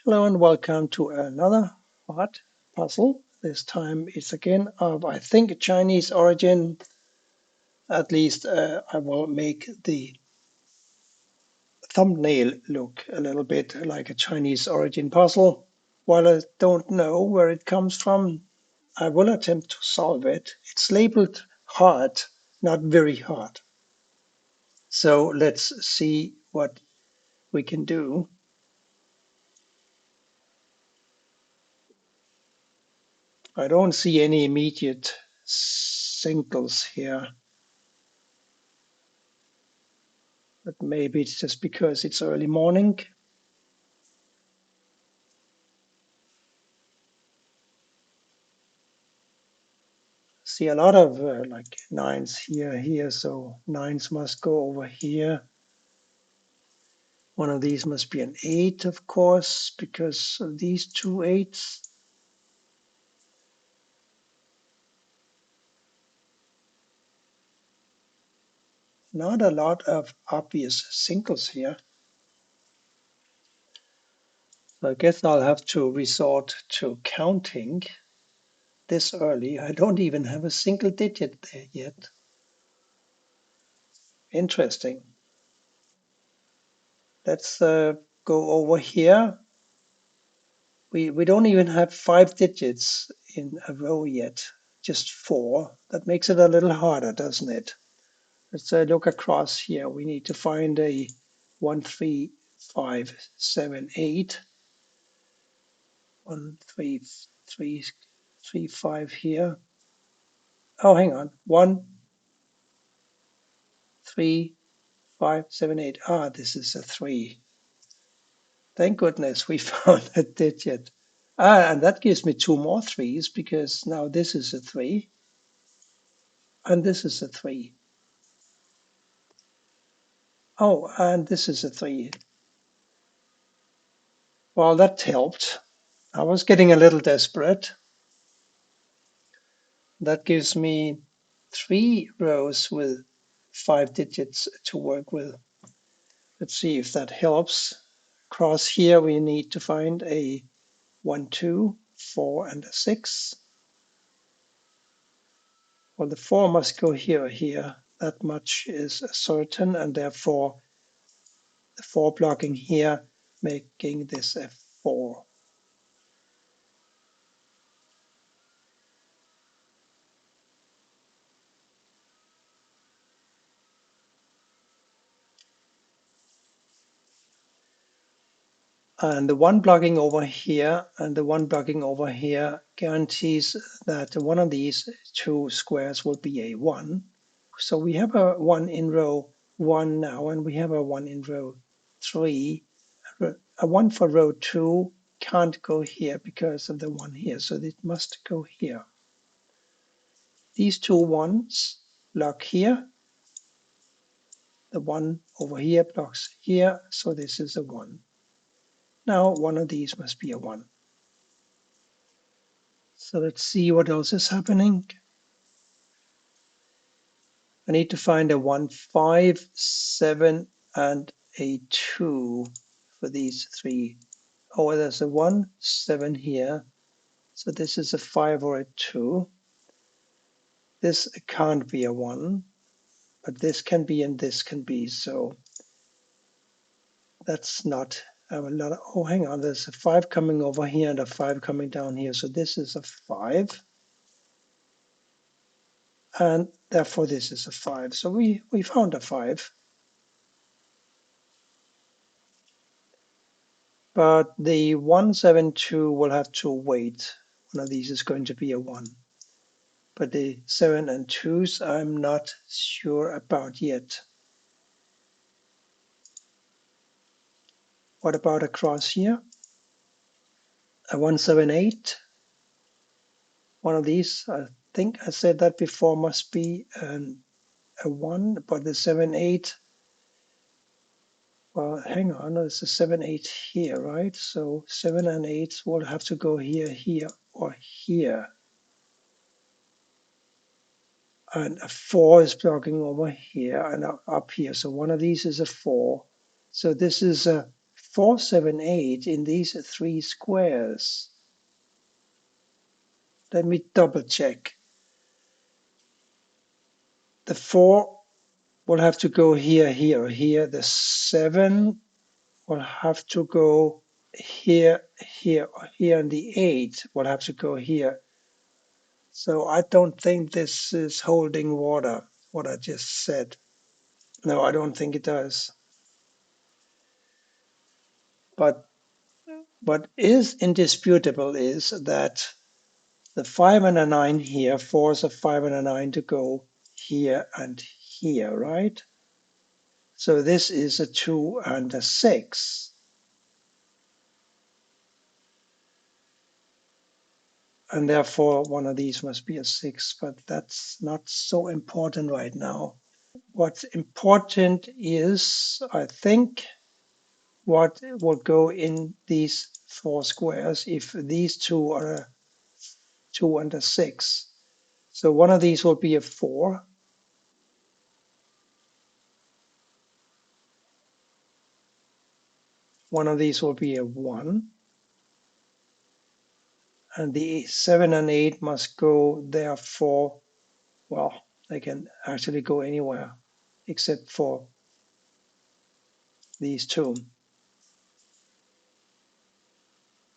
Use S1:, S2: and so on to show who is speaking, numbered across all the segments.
S1: Hello and welcome to another hot puzzle. This time it's again of, I think, Chinese origin. At least I will make the thumbnail look a little bit like a Chinese origin puzzle. While I don't know where it comes from, I will attempt to solve it. It's labeled hard, not very hard. So let's see what we can do. I don't see any immediate singles here. But maybe it's just because it's early morning. See a lot of like nines here, so nines must go over here. One of these must be an 8, of course, because of these two 8s. Not a lot of obvious singles here. So I guess I'll have to resort to counting this early. I don't even have a single digit there yet. Interesting. Let's go over here. We don't even have 5 digits in a row yet, just 4. That makes it a little harder, doesn't it? Let's look across here. We need to find a 1, 3, 5, 7, 8. 1, 3, 3, 3, 5 here. Oh, hang on. 1, 3, 5, 7, 8. Ah, this is a 3. Thank goodness we found a digit. Ah, and that gives me 2 more 3s because now this is a 3 and this is a 3. Oh, and this is a 3. Well, that helped. I was getting a little desperate. That gives me 3 rows with 5 digits to work with. Let's see if that helps. Across here, we need to find a 1, 2, 4, and a 6. Well, the 4 must go here or here. That much is certain, and therefore the 4 blocking here, making this a 4. And the 1 blocking over here and the 1 blocking over here guarantees that one of these 2 squares will be a 1. So we have a 1 in row 1 now, and we have a 1 in row 3. A 1 for row 2 can't go here because of the 1 here, so it must go here. These 2 1s block here. The 1 over here blocks here, so this is a 1. Now one of these must be a 1. So let's see what else is happening. I need to find a 1, 5, 7, and a 2 for these 3. Oh, there's a 1, 7 here. So this is a 5 or a 2. This can't be a 1, but this can be and this can be. So that's not a lot. Oh, hang on. There's a 5 coming over here and a 5 coming down here. So this is a 5. And therefore this is a 5. So we found a 5. But the 172 will have to wait. One of these is going to be a 1. But the 7 and 2s I'm not sure about yet. What about across here? A 178. One of these, I think I said that before, must be a 1, but the 7, 8, well, hang on, there's a 7, 8 here, right? So 7 and 8 will have to go here, here, or here. And a 4 is blocking over here and up here. So one of these is a 4. So this is a 4, 7, 8 in these three squares. Let me double check. The 4 will have to go here, here, here. The 7 will have to go here, here, here, and the 8 will have to go here. So I don't think this is holding water, what I just said. No, I don't think it does. But what is indisputable is that the 5 and a 9 here force a 5 and a 9 to go here and here, right? So this is a 2 and a 6. And therefore one of these must be a 6, but that's not so important right now. What's important is, I think, what will go in these four squares if these two are a 2 and a 6. So one of these will be a 4. One of these will be a 1. And the 7 and 8 must go therefore, well, they can actually go anywhere except for these two.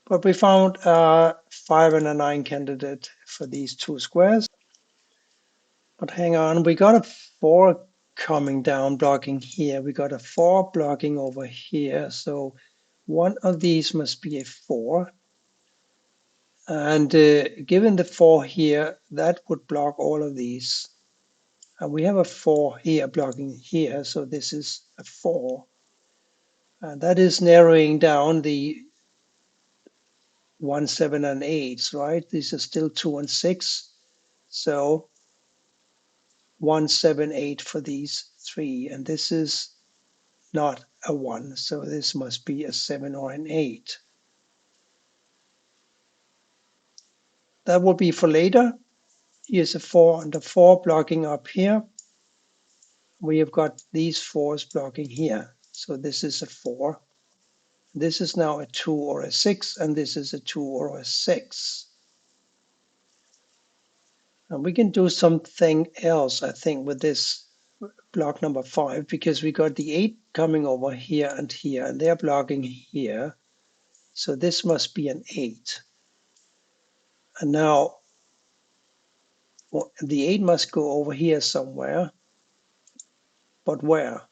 S1: But we found a 5 and a 9 candidate for these two squares. But hang on, we got a 4 coming down blocking here. We got a 4 blocking over here. So one of these must be a 4. And given the 4 here, that would block all of these. And we have a 4 here blocking here. So this is a 4. And that is narrowing down the 1, 7, and 8, right? These are still 2 and 6. So 1, 7, 8 for these three. And this is not a 1. So this must be a 7 or an 8. That will be for later. Here's a 4 and a 4 blocking up here. We have got these 4s blocking here. So this is a 4. This is now a 2 or a 6, and this is a 2 or a 6. And we can do something else, I think, with this block number 5, because we got the 8 coming over here, and they're blocking here. So this must be an 8. And now the 8 must go over here somewhere. But where?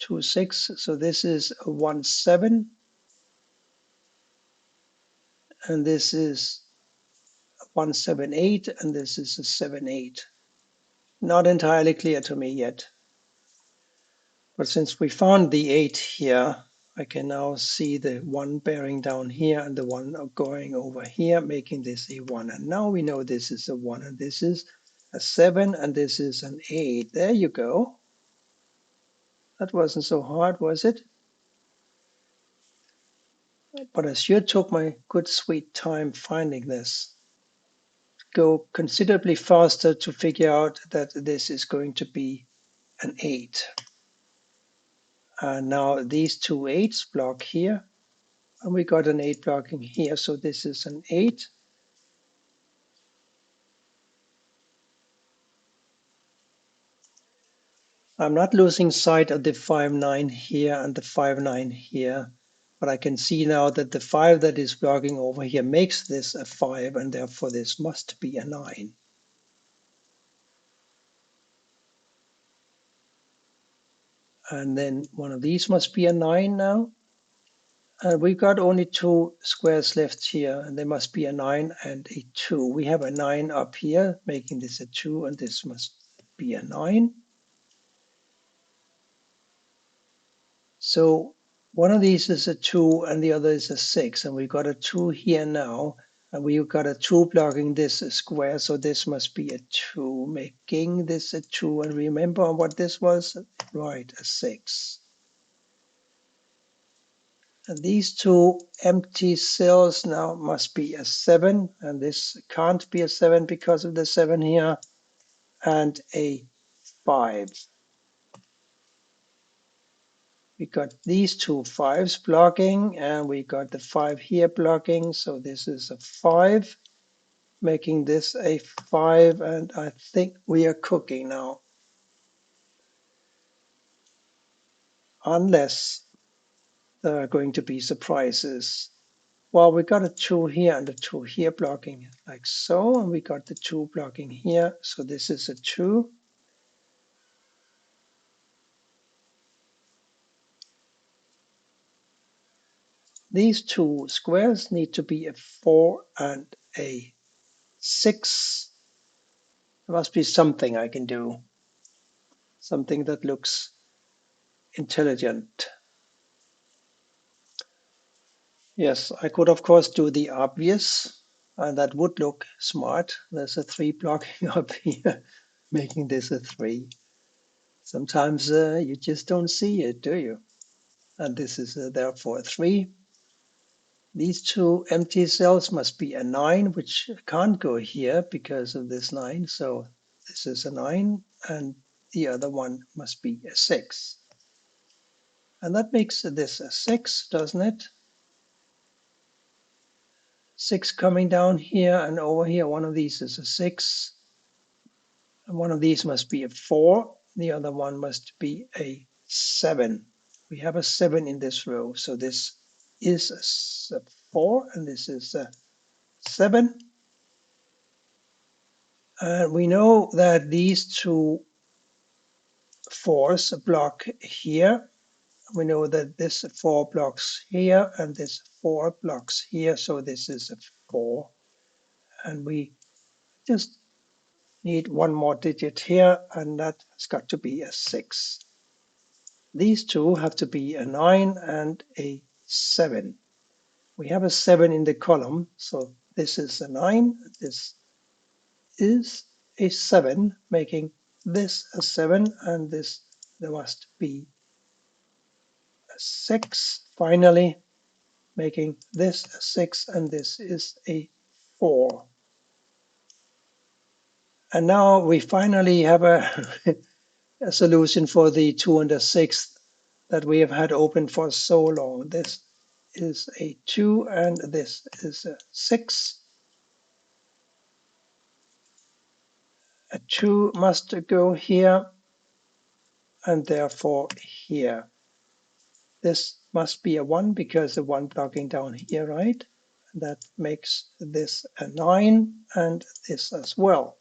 S1: 2, 6. So this is a 1, 7. And this is 1, 7, 8. And this is a 7, 8. Not entirely clear to me yet. But since we found the 8 here, I can now see the 1 bearing down here and the 1 going over here, making this a 1. And now we know this is a 1 and this is a 7 and this is an 8. There you go. That wasn't so hard, was it? But I sure took my good sweet time finding this. Go considerably faster to figure out that this is going to be an 8. And now these two 8s block here. And we got an 8 blocking here, so this is an 8. I'm not losing sight of the 5, 9 here and the 5, 9 here, but I can see now that the 5 that is blocking over here makes this a 5, and therefore this must be a 9. And then one of these must be a 9 now. And we've got only two squares left here, and there must be a 9 and a 2. We have a 9 up here, making this a 2, and this must be a 9. So one of these is a 2 and the other is a 6, and we've got a 2 here now, and we've got a 2 blocking this square, so this must be a 2, making this a 2. And remember what this was? Right, a 6. And these two empty cells now must be a 7, and this can't be a 7 because of the 7 here, and a 5. We got these two fives blocking, and we got the 5 here blocking. So this is a 5, making this a 5, and I think we are cooking now. Unless there are going to be surprises. Well, we got a 2 here and a 2 here blocking like so, and we got the 2 blocking here. So this is a 2. These two squares need to be a 4 and a 6. There must be something I can do, something that looks intelligent. Yes, I could of course do the obvious, and that would look smart. There's a 3 blocking up here, making this a 3. Sometimes you just don't see it, do you? And this is therefore a 3. These two empty cells must be a 9, which can't go here because of this 9. So this is a 9, and the other one must be a 6. And that makes this a 6, doesn't it? 6 coming down here and over here. One of these is a 6. And one of these must be a 4. The other one must be a 7. We have a 7 in this row. So this is a 4 and this is a 7. And we know that these two 4s block here. We know that this 4 blocks here and this 4 blocks here. So this is a 4. And we just need one more digit here, and that has got to be a 6. These two have to be a 9 and a 7. We have a 7 in the column, so this is a 9, this is a 7, making this a 7, and this there must be a 6 finally, making this a 6, and this is a 4. And now we finally have a, a solution for the 2 and a 6 that we have had open for so long. This is a 2 and this is a 6. A 2 must go here and therefore here. This must be a 1 because the 1 blocking down here, right? And that makes this a 9 and this as well.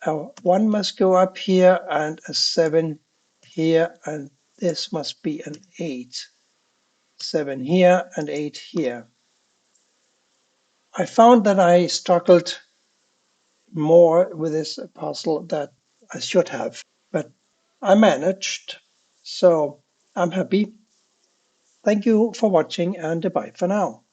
S1: A 1 must go up here and a 7 here, and this must be an 8. 7 here and 8 here. I found that I struggled more with this puzzle than I should have, but I managed, so I'm happy. Thank you for watching and bye for now.